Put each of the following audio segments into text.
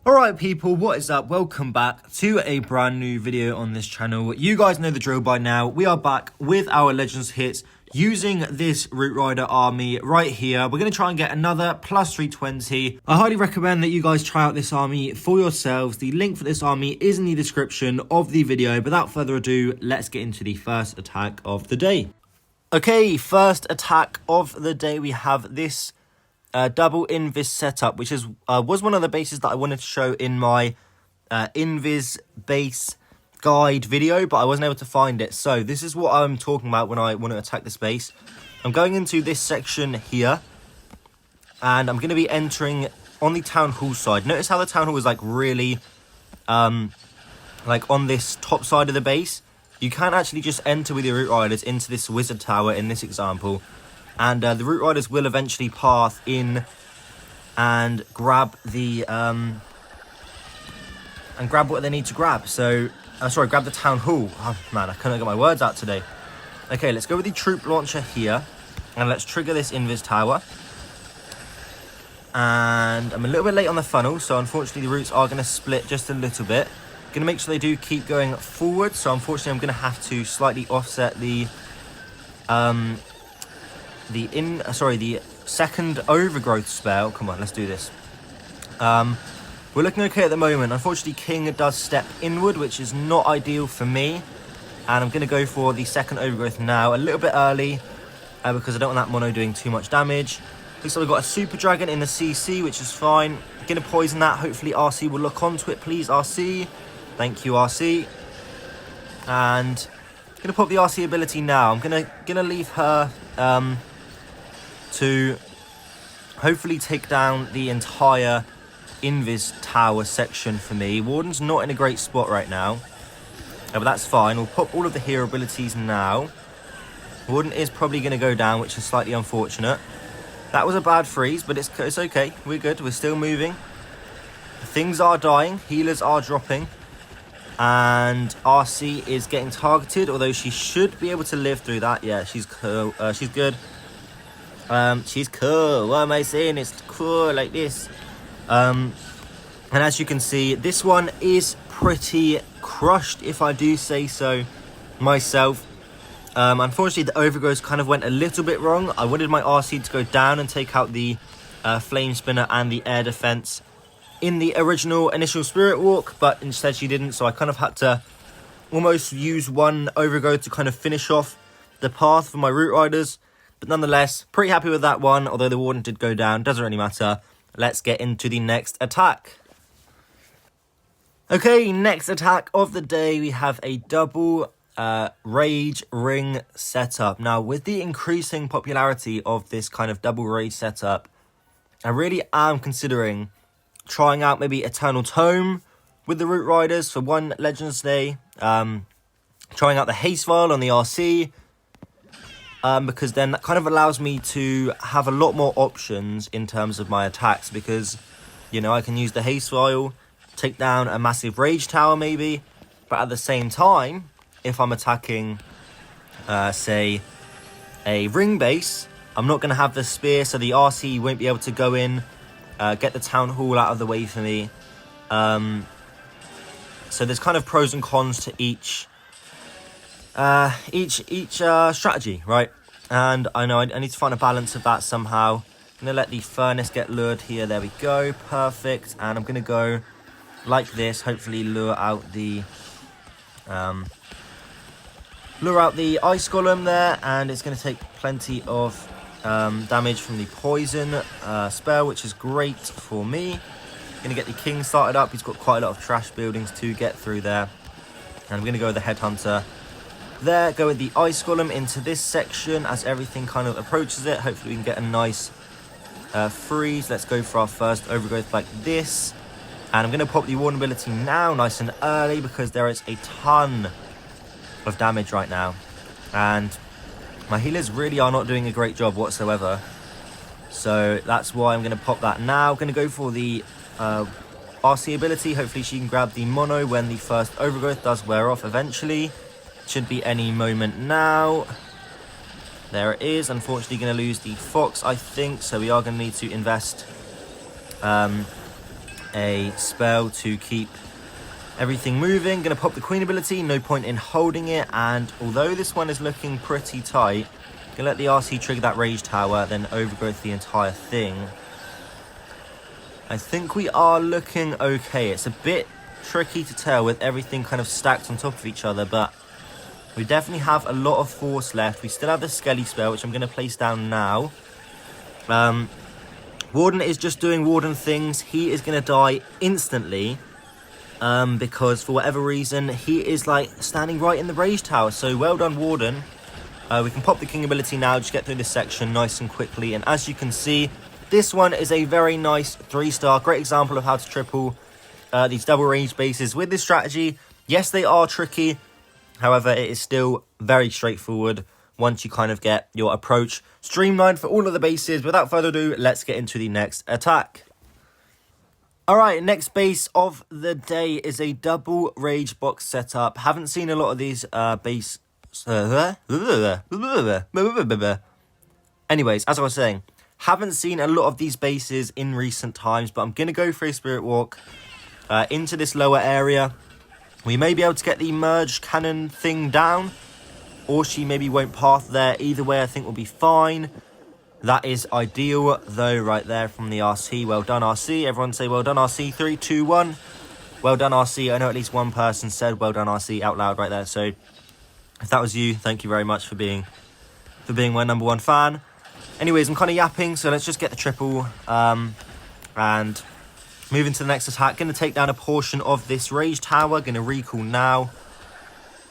Alright people, what is up? Welcome back to a brand new video on this channel. You guys know the drill by now. We are back with our Legends hits using this Root Rider army right here. We're going to try and get another plus 320. I highly recommend that you guys try out this army for yourselves. The link for this army is in the description of the video. Without further ado, let's get into the first attack of the day. Okay, first attack of the day, we have this double Invis setup, which was one of the bases that I wanted to show in my Invis base guide video, but I wasn't able to find it. So this is what I'm talking about when I want to attack this base. I'm going into this section here, and I'm going to be entering on the town hall side. Notice how the town hall is like really like on this top side of the base. You can't actually just enter with your Root Riders into this wizard tower in this example. And the Root Riders will eventually path in and grab the and grab what they need to grab. So, sorry, grab the town hall. Oh man, I couldn't get my words out today. Okay, let's go with the troop launcher here, and let's trigger this Invis tower. And I'm a little bit late on the funnel, so unfortunately the roots are going to split just a little bit. Going to make sure they do keep going forward. So unfortunately, I'm going to have to slightly offset the second overgrowth spell. Come on, let's do this. We're looking okay at the moment. Unfortunately, King does step inward, which is not ideal for me. And I'm going to go for the second overgrowth now, a little bit early, because I don't want that mono doing too much damage. Looks like we've got a super dragon in the CC, which is fine. Going to poison that. Hopefully RC will look onto it. Please, RC. Thank you, RC. And going to pop the RC ability now. I'm gonna leave her to hopefully take down the entire Invis tower section for me. Warden's not in a great spot right now, but that's fine. We'll pop all of the hero abilities now. Warden is probably going to go down, which is slightly unfortunate. That was a bad freeze, but it's okay. We're good. We're still moving. Things are dying. Healers are dropping. And RC is getting targeted, although she should be able to live through that. Yeah, she's cool. She's good. She's cool. What am I saying? It's cool like this. And as you can see, this one is pretty crushed, if I do say so myself. Unfortunately, the overgrowth kind of went a little bit wrong. I wanted my RC to go down and take out the flame spinner and the air defense in the original initial spirit walk, but instead she didn't, so I kind of had to almost use one overgrowth to kind of finish off the path for my Root Riders. But nonetheless, pretty happy with that one, although the Warden did go down. Doesn't really matter. Let's get into the next attack. Okay, next attack of the day, we have a double Rage Ring setup. Now, with the increasing popularity of this kind of double Rage setup, I really am considering trying out maybe Eternal Tome with the Root Riders for one Legends Day. Trying out the Haste Vial on the RC. Because then that kind of allows me to have a lot more options in terms of my attacks. Because, you know, I can use the Haste Vial, take down a massive Rage Tower maybe. But at the same time, if I'm attacking, say, a Ring Base, I'm not going to have the Spear, so the RC won't be able to go in. Get the town hall out of the way for me. So there's kind of pros and cons to each strategy, right? And I know I need to find a balance of that somehow. I'm gonna let the furnace get lured here. There we go, perfect. And I'm gonna go like this. Hopefully lure out the ice golem there, and it's gonna take plenty of damage from the poison spell, which is great for me. Gonna get the king started up. He's got quite a lot of trash buildings to get through there, and I'm gonna go with the headhunter there. Go with the ice golem into this section as everything kind of approaches it. Hopefully we can get a nice freeze. Let's go for our first overgrowth like this, and I'm gonna pop the warden ability now nice and early, because there is a ton of damage right now, and my healers really are not doing a great job whatsoever. So that's why I'm going to pop that now. Going to go for the RC ability. Hopefully she can grab the mono when the first overgrowth does wear off eventually. Should be any moment now. There it is. Unfortunately going to lose the fox, I think. So we are going to need to invest a spell to keep everything moving. Going to pop the Queen ability, no point in holding it. And although this one is looking pretty tight, going to let the RC trigger that Rage Tower, then overgrowth the entire thing. I think we are looking okay. It's a bit tricky to tell with everything kind of stacked on top of each other, but we definitely have a lot of force left. We still have the Skelly spell, which I'm going to place down now. Warden is just doing Warden things. He is going to die instantly because for whatever reason, he is like standing right in the Rage Tower. So well done, Warden. We can pop the King ability now, just get through this section nice and quickly. And as you can see, this one is a very nice 3-star. Great example of how to triple these double range bases with this strategy. Yes, they are tricky. However, it is still very straightforward once you kind of get your approach streamlined for all of the bases. Without further ado, let's get into the next attack. Alright, next base of the day is a double rage box setup. Haven't seen a lot of these base... Anyways, as I was saying, haven't seen a lot of these bases in recent times, but I'm going to go for a Spirit Walk into this lower area. We may be able to get the merge cannon thing down, or she maybe won't path there. Either way, I think we'll be fine. That is ideal, though, right there from the RC. Well done, RC. Everyone say well done, RC. 3, 2, 1. Well done, RC. I know at least one person said well done, RC out loud right there. So if that was you, thank you very much for being my #1 fan. Anyways, I'm kind of yapping, so let's just get the triple and moving to the next attack. Going to take down a portion of this Rage Tower. Going to recall now.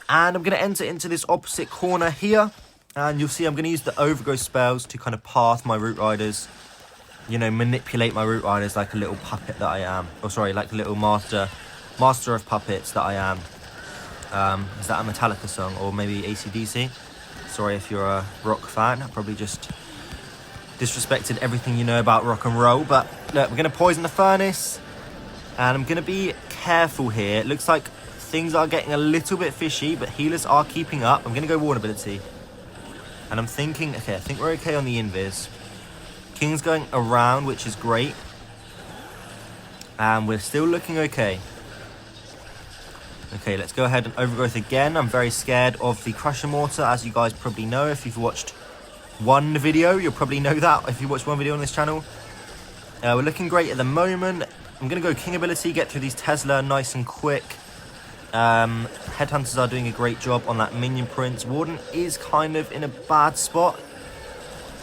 And I'm going to enter into this opposite corner here. And you'll see I'm going to use the Overgrowth spells to kind of path my Root Riders. You know, manipulate my Root Riders like a little puppet that I am. Oh, sorry, like a little master of puppets that I am. Is that a Metallica song? Or maybe AC/DC? Sorry if you're a rock fan. I probably just disrespected everything you know about rock and roll. But look, we're going to poison the furnace. And I'm going to be careful here. It looks like things are getting a little bit fishy, but healers are keeping up. I'm going to go Warden ability. And I'm thinking, okay, I think we're okay on the Invis. King's going around, which is great. And we're still looking okay. Okay, let's go ahead and Overgrowth again. I'm very scared of the Crusher Mortar, as you guys probably know. If you've watched one video, you'll probably know that if you watch one video on this channel. We're looking great at the moment. I'm going to go King ability, get through these Tesla nice and quick. Headhunters are doing a great job on that minion prince. Warden is kind of in a bad spot.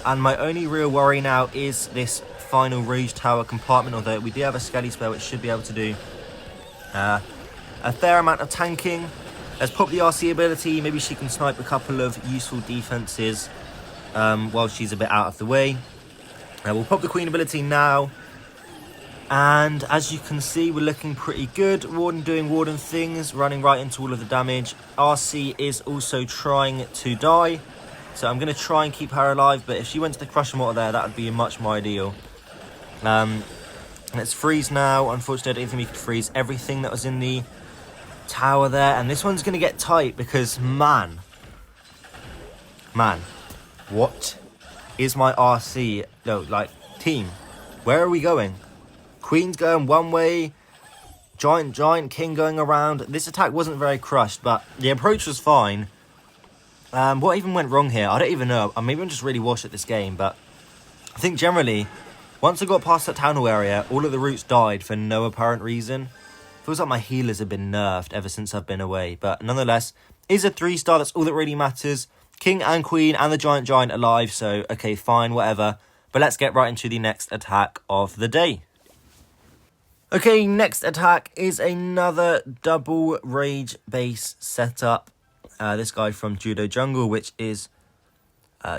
And my only real worry now is this final Rage Tower compartment, although we do have a Skelly spell which should be able to do a fair amount of tanking. Let's pop the RC ability. Maybe she can snipe a couple of useful defenses while she's a bit out of the way. We'll pop the Queen ability now. And as you can see, we're looking pretty good. Warden doing Warden things, running right into all of the damage. RC is also trying to die. So I'm going to try and keep her alive. But if she went to the Crusher Mortar there, that would be much more ideal. Let's freeze now. Unfortunately, I don't think we could freeze everything that was in the tower there. And this one's going to get tight because, man, what is my RC? No, like, team, where are we going? Queen's going one way, giant, king going around. This attack wasn't very crushed, but the approach was fine. What even went wrong here? I don't even know. Maybe I'm just really washed at this game, but I think generally, once I got past that town hall area, all of the roots died for no apparent reason. Feels like my healers have been nerfed ever since I've been away, but nonetheless, is a 3-star. That's all that really matters. King and Queen and the giant alive, so okay, fine, whatever. But let's get right into the next attack of the day. Okay, next attack is another double rage base setup. This guy from Judo Jungle, which is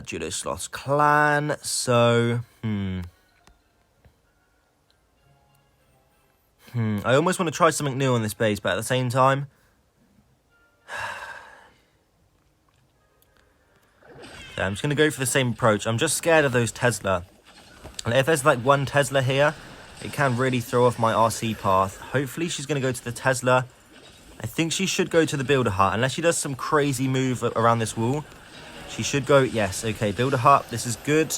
Judo Sloth's clan. So, I almost want to try something new on this base, but at the same time, okay, I'm just going to go for the same approach. I'm just scared of those Tesla. And if there's like one Tesla here, it can really throw off my RC path. Hopefully she's going to go to the Tesla. I think she should go to the Builder Hut. Unless she does some crazy move around this wall. She should go, yes, okay, Builder Hut. This is good.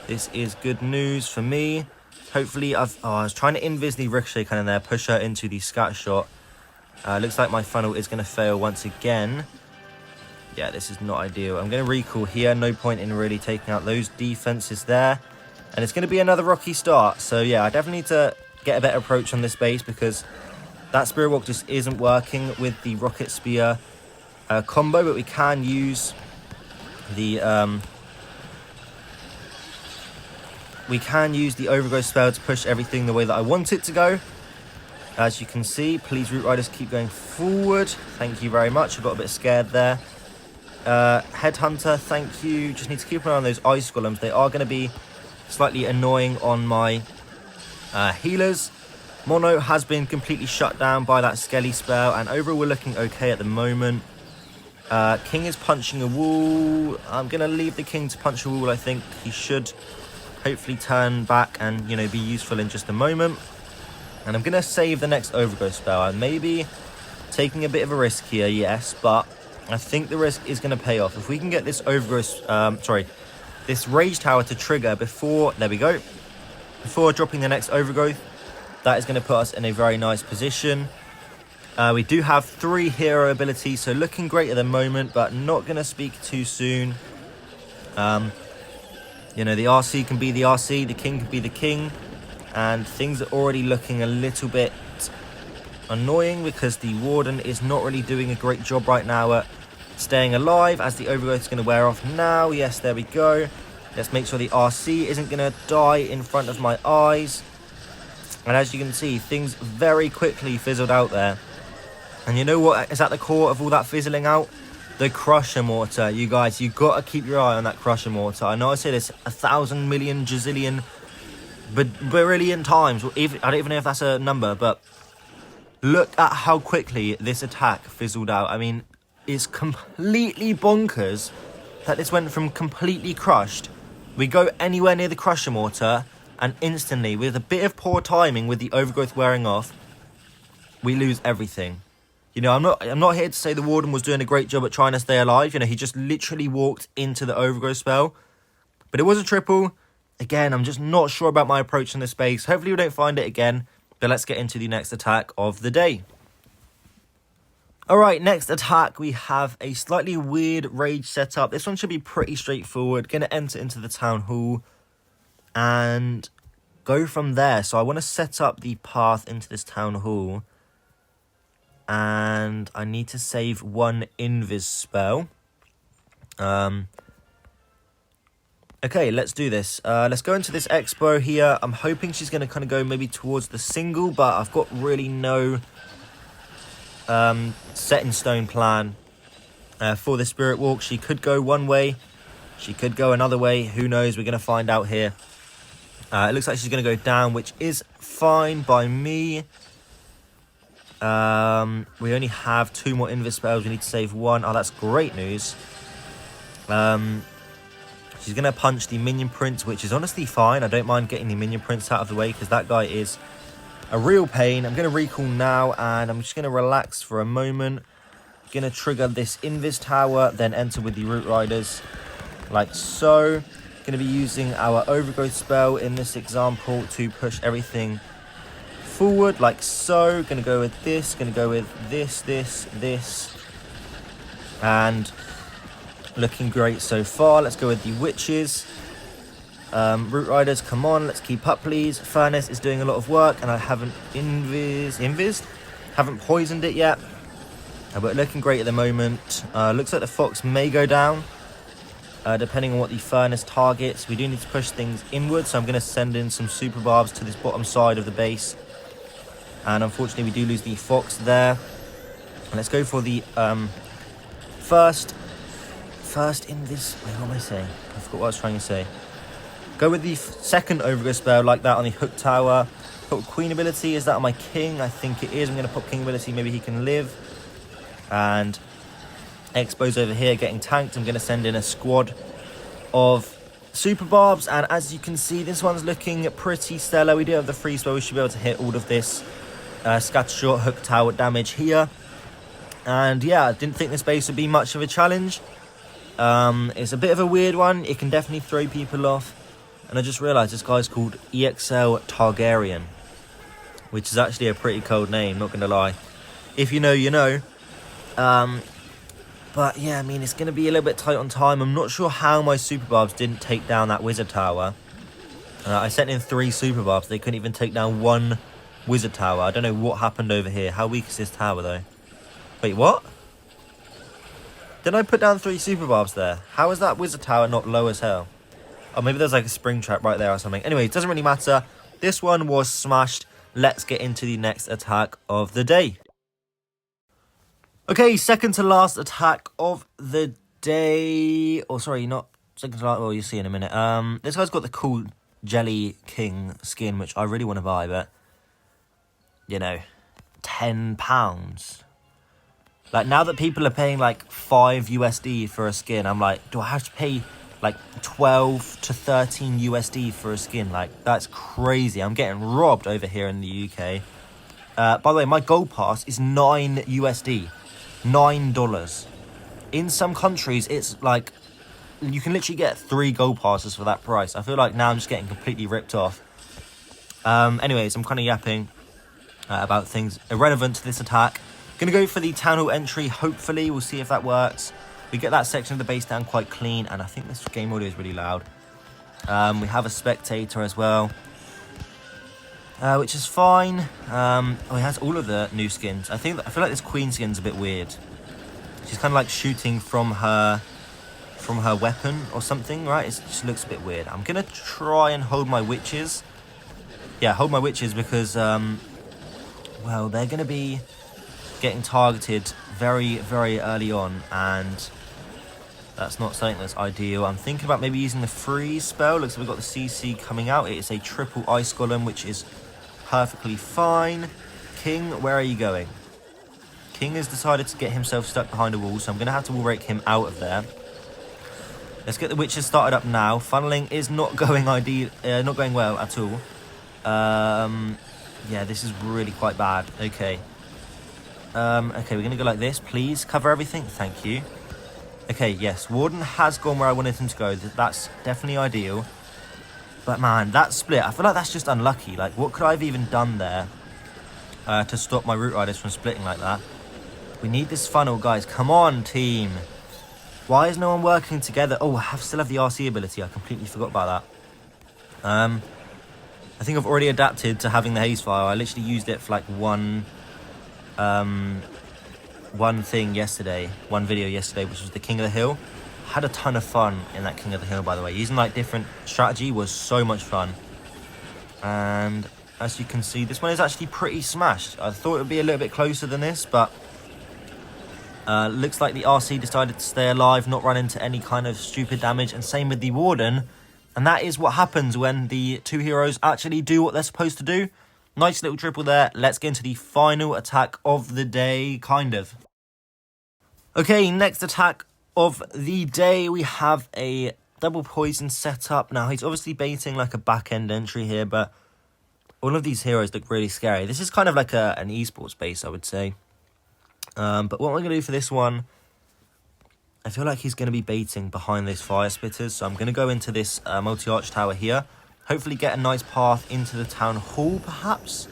This is good news for me. Hopefully, I was trying to invis the ricochet cannon there, push her into the scat shot. Looks like my funnel is going to fail once again. Yeah, this is not ideal. I'm going to recall here. No point in really taking out those defenses there. And it's going to be another rocky start. So yeah, I definitely need to get a better approach on this base because that Spirit Walk just isn't working with the Rocket Spear combo. But we can use the Overgrowth spell to push everything the way that I want it to go. As you can see, please Root Riders keep going forward. Thank you very much. I got a bit scared there. Headhunter, thank you. Just need to keep an eye on those Ice Golems. They are going to be slightly annoying on my healers. Mono has been completely shut down by that Skelly spell, and overall we're looking okay at the moment. King is punching a wall. I'm going to leave the King to punch a wall. I think he should hopefully turn back and, you know, be useful in just a moment. And I'm going to save the next Overgrowth spell. I may be taking a bit of a risk here, yes, but I think the risk is going to pay off. If we can get this Overgrowth, this Rage Tower to trigger before, there we go, before dropping the next Overgrowth, that is going to put us in a very nice position. We do have 3 hero abilities, so looking great at the moment, but not going to speak too soon. You know, the RC can be the RC, the King can be the King, and things are already looking a little bit annoying because the Warden is not really doing a great job right now at staying alive as the Overgrowth is going to wear off now. Yes, there we go. Let's make sure the RC isn't going to die in front of my eyes. And as you can see, things very quickly fizzled out there. And you know what is at the core of all that fizzling out? The Crusher Mortar. You guys, you got to keep your eye on that Crusher Mortar. I know I say this 1,000 million gazillion brilliant times. I don't even know if that's a number, but look at how quickly this attack fizzled out. I mean, it's completely bonkers that this went from completely crushed. We go anywhere near the Crusher Mortar, and instantly, with a bit of poor timing with the Overgrowth wearing off, we lose everything. You know, I'm not here to say the Warden was doing a great job at trying to stay alive. You know, he just literally walked into the Overgrowth spell. But it was a triple. Again, I'm just not sure about my approach in this space. Hopefully we don't find it again. But let's get into the next attack of the day. Alright, next attack, we have a slightly weird rage setup. This one should be pretty straightforward. Going to enter into the Town Hall and go from there. So I want to set up the path into this Town Hall. And I need to save 1 Invis spell. Okay, let's do this. Let's go into this Expo here. I'm hoping she's going to kind of go maybe towards the single, but I've got really no set in stone plan for the Spirit Walk. She could go one way. She could go another way. Who knows? We're going to find out here. It looks like she's going to go down, which is fine by me. We only have 2 more Invis spells. We need to save 1. Oh, that's great news. She's going to punch the Minion Prince, which is honestly fine. I don't mind getting the Minion Prince out of the way because that guy is a real pain. I'm going to recall now, and I'm just going to relax for a moment. Going to trigger this Invis Tower, then enter with the Root Riders, like so. Going to be using our Overgrowth spell in this example to push everything forward, like so. Going to go with this, going to go with this. And looking great so far. Let's go with the Witches. Root Riders, come on, let's keep up, please. Furnace is doing a lot of work, and I haven't haven't poisoned it yet. But looking great at the moment. Looks like the Fox may go down, depending on what the Furnace targets. We do need to push things inward, so I'm going to send in some Super Barbs to this bottom side of the base. And unfortunately, we do lose the Fox there. And let's go for the first in this. Wait, what am I saying? I forgot what I was trying to say. Go with the second Overgrowth spell like that on the Hook Tower. Put Queen ability. Is that on my King? I think it is. I'm going to put King ability. Maybe he can live. And Expo's over here getting tanked. I'm going to send in a squad of Super Barbs. And as you can see, this one's looking pretty stellar. We do have the free spell. We should be able to hit all of this scatter shot Hook Tower damage here. And yeah, I didn't think this base would be much of a challenge. It's a bit of a weird one. It can definitely throw people off. And I just realised this guy's called EXL Targaryen, which is actually a pretty cold name, not going to lie. If you know, you know. But yeah, I mean, it's going to be a little bit tight on time. I'm not sure how my Super Barbs didn't take down that Wizard Tower. I sent in 3 Super Barbs. They couldn't even take down 1 Wizard Tower. I don't know what happened over here. How weak is this tower, though? Wait, what? Did I put down 3 Super Barbs there? How is that Wizard Tower not low as hell? Oh, maybe there's like a spring trap right there or something. Anyway, it doesn't really matter. This one was smashed. Let's get into the next attack of the day. Okay, second to last attack of the day. Oh, sorry, not second to last. Well, you'll see in a minute. This guy's got the cool Jelly King skin, which I really want to buy, but, you know, £10. Like, now that people are paying, like, 5 USD for a skin, I'm like, do I have to pay, like, 12 to 13 USD for a skin? Like, that's crazy. I'm getting robbed over here in the UK. By the way, my gold pass is 9 USD. $9. In some countries, it's like, you can literally get 3 gold passes for that price. I feel like now I'm just getting completely ripped off. Anyways, I'm kind of yapping about things irrelevant to this attack. Gonna go for the Town Hall entry, hopefully. We'll see if that works. We get that section of the base down quite clean, and I think this game audio is really loud. We have a spectator as well, which is fine. Oh, he has all of the new skins. I feel like this queen skin's a bit weird. She's kind of like shooting from her weapon or something, right? It just looks a bit weird. I'm gonna try and hold my witches. Yeah, hold my witches because well, they're gonna be getting targeted very, very early on, and that's not something that's ideal. I'm thinking about maybe using the freeze spell. Looks like we've got the CC coming out. It is a triple ice golem, which is perfectly fine. King, where are you going? King has decided to get himself stuck behind a wall, so I'm going to have to wall rake him out of there. Let's get the witches started up now. Funneling is not going not going well at all. Yeah, this is really quite bad. Okay. Okay, we're going to go like this. Please cover everything. Thank you. Okay, yes, Warden has gone where I wanted him to go. That's definitely ideal. But man, that split, I feel like that's just unlucky. Like, what could I have even done there to stop my Root Riders from splitting like that? We need this funnel, guys. Come on, team. Why is no one working together? Oh, I still have the RC ability. I completely forgot about that. I think I've already adapted to having the haze fire. I literally used it for like one thing yesterday, one video yesterday, which was the King of the Hill. Had a ton of fun in that King of the Hill, by the way. Using like different strategy was so much fun. And as you can see, this one is actually pretty smashed. I thought it would be a little bit closer than this, but looks like the RC decided to stay alive, not run into any kind of stupid damage, and same with the Warden. And that is what happens when the 2 heroes actually do what they're supposed to do. Nice little triple there. Let's get into the final attack of the day, kind of. Okay, next attack of the day, we have a double poison setup. Now, he's obviously baiting like a back-end entry here, but all of these heroes look really scary. This is kind of like an esports base, I would say. But what I'm going to do for this one, I feel like he's going to be baiting behind those fire spitters. So I'm going to go into this multi-arch tower here. Hopefully get a nice path into the town hall, perhaps.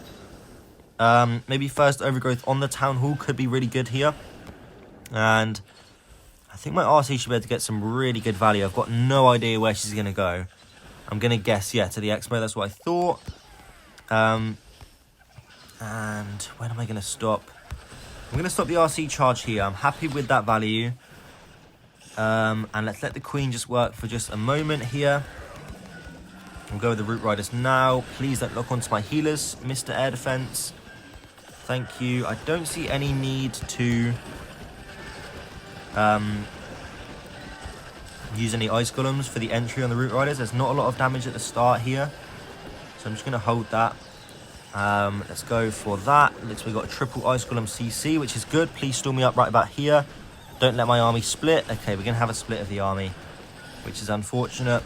Maybe first overgrowth on the town hall could be really good here. And I think my RC should be able to get some really good value. I've got no idea where she's going to go. I'm going to guess, yeah, to the Expo. That's what I thought. And when am I going to stop? I'm going to stop the RC charge here. I'm happy with that value. And let's let the Queen just work for just a moment here. I'll go with the Root Riders now. Please don't lock onto my healers, Mr. Air Defense. Thank you. I don't see any need to use any Ice Golems for the entry on the Root Riders. There's not a lot of damage at the start here. So I'm just going to hold that. Let's go for that. Looks like we've got a triple Ice Golem CC, which is good. Please store me up right about here. Don't let my army split. Okay, we're going to have a split of the army, which is unfortunate.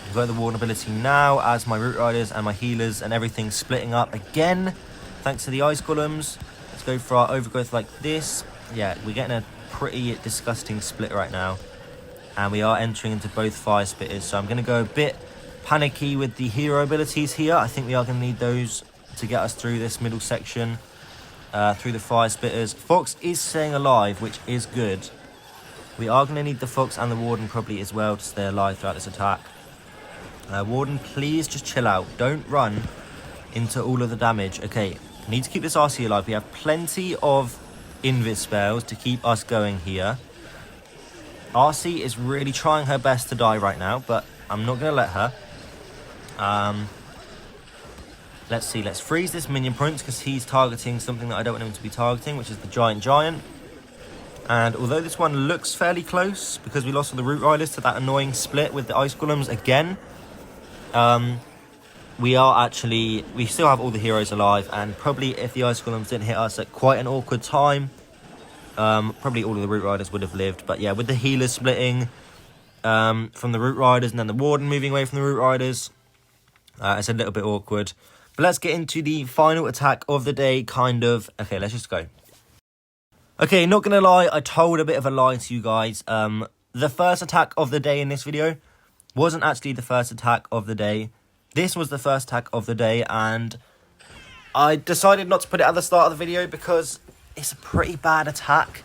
We've got the Warden ability now as my Root Riders and my healers and everything splitting up again, thanks to the Ice Golems. Let's go for our overgrowth like this. Yeah, we're getting a pretty disgusting split right now. And we are entering into both fire spitters, so I'm going to go a bit panicky with the hero abilities here. I think we are going to need those to get us through this middle section, through the fire spitters. Fox is staying alive, which is good. We are going to need the Fox and the Warden probably as well to stay alive throughout this attack. Warden, please just chill out. Don't run into all of the damage. Okay, need to keep this RC alive. We have plenty of Invis spells to keep us going here. RC is really trying her best to die right now, but I'm not going to let her. Let's see. Let's freeze this minion prince because he's targeting something that I don't want him to be targeting, which is the giant. And although this one looks fairly close because we lost all the Root Riders to that annoying split with the Ice Golems again, we still have all the heroes alive, and probably if the Ice Golems didn't hit us at quite an awkward time, probably all of the Root Riders would have lived. But yeah, with the healers splitting from the Root Riders and then the Warden moving away from the Root Riders, it's a little bit awkward. But let's get into the final attack of the day, kind of. Okay, let's just go. Okay, not going to lie, I told a bit of a lie to you guys. The first attack of the day in this video wasn't actually the first attack of the day. This was the first attack of the day, and I decided not to put it at the start of the video because it's a pretty bad attack.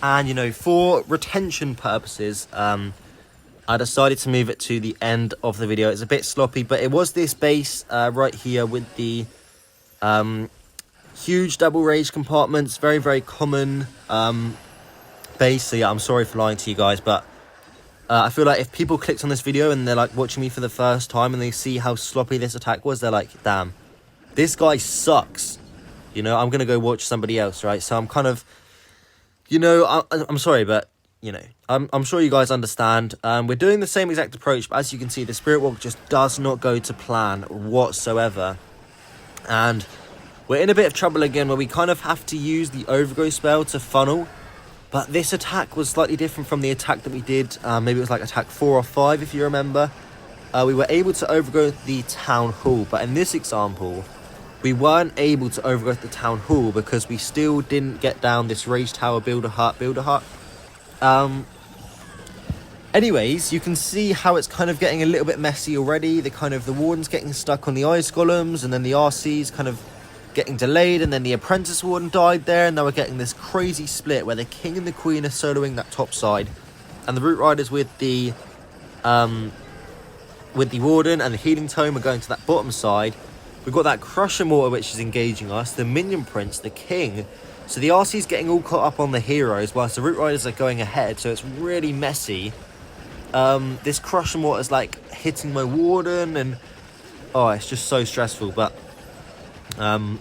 And, you know, for retention purposes, I decided to move it to the end of the video. It's a bit sloppy, but it was this base right here with the huge double rage compartments. Very, very common base. So yeah, I'm sorry for lying to you guys, but I feel like if people clicked on this video and they're like watching me for the first time and they see how sloppy this attack was, they're like, damn, this guy sucks. You know, I'm going to go watch somebody else, right? So I'm kind of, you know, I'm sorry, but, you know, I'm sure you guys understand. We're doing the same exact approach, but as you can see, the Spirit Walk just does not go to plan whatsoever. And we're in a bit of trouble again where we kind of have to use the Overgrowth spell to funnel. But this attack was slightly different from the attack that we did. Maybe it was like attack 4 or 5, if you remember. We were able to overgrow the Town Hall. But in this example, we weren't able to overgrow the Town Hall because we still didn't get down this Rage Tower Builder Hut. Anyways, you can see how it's kind of getting a little bit messy already. The Warden's getting stuck on the Ice Golems, and then the RC's kind of getting delayed, and then the Apprentice Warden died there, and now we're getting this crazy split where the King and the Queen are soloing that top side, and the Root Riders with the Warden and the Healing Tome are going to that bottom side. We've got that Crusher Mortar which is engaging us, the Minion Prince, the King. So the RC's getting all caught up on the heroes whilst the Root Riders are going ahead, so it's really messy. This Crusher Mortar is like hitting my Warden, and oh, it's just so stressful. But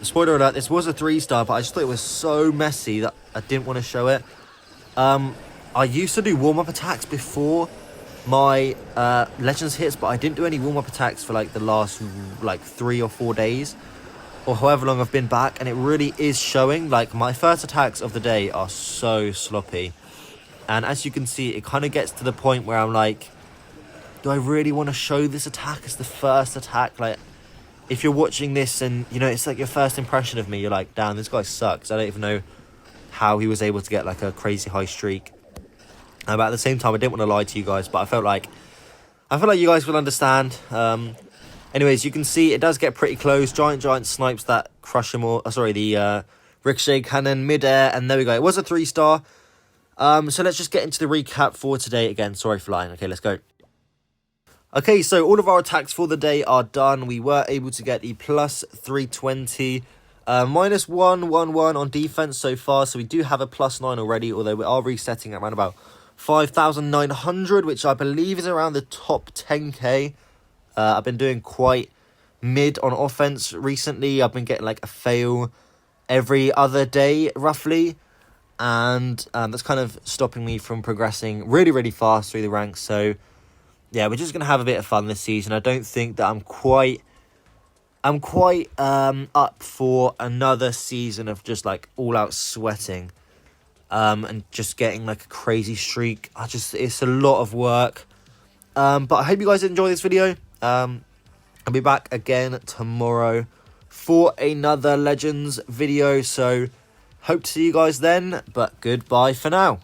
spoiler alert, this was a 3-star, but I just thought it was so messy that I didn't want to show it. I used to do warm-up attacks before my Legends hits, but I didn't do any warm-up attacks for like the last like 3 or 4 days, or however long I've been back, and it really is showing. Like, my first attacks of the day are so sloppy, and as you can see, it kind of gets to the point where I'm like, do I really want to show this attack as the first attack? Like, if you're watching this and, you know, it's like your first impression of me, you're like, damn, this guy sucks. I don't even know how he was able to get like a crazy high streak. But at the same time, I didn't want to lie to you guys, but I felt like you guys will understand. Anyways, you can see it does get pretty close. Giant snipes that the Ricochet Cannon mid-air, and there we go. It was a 3-star. So let's just get into the recap for today again. Sorry for lying. Okay, let's go. Okay, so all of our attacks for the day are done. We were able to get the plus 320, minus 111 on defense so far. So we do have a plus 9 already, although we are resetting at around about 5,900, which I believe is around the top 10k. I've been doing quite mid on offense recently. I've been getting like a fail every other day, roughly. And that's kind of stopping me from progressing really, really fast through the ranks. So yeah, we're just going to have a bit of fun this season. I don't think that I'm quite up for another season of just like all out sweating and just getting like a crazy streak. It's a lot of work. But I hope you guys enjoy this video. I'll be back again tomorrow for another Legends video. So hope to see you guys then, but goodbye for now.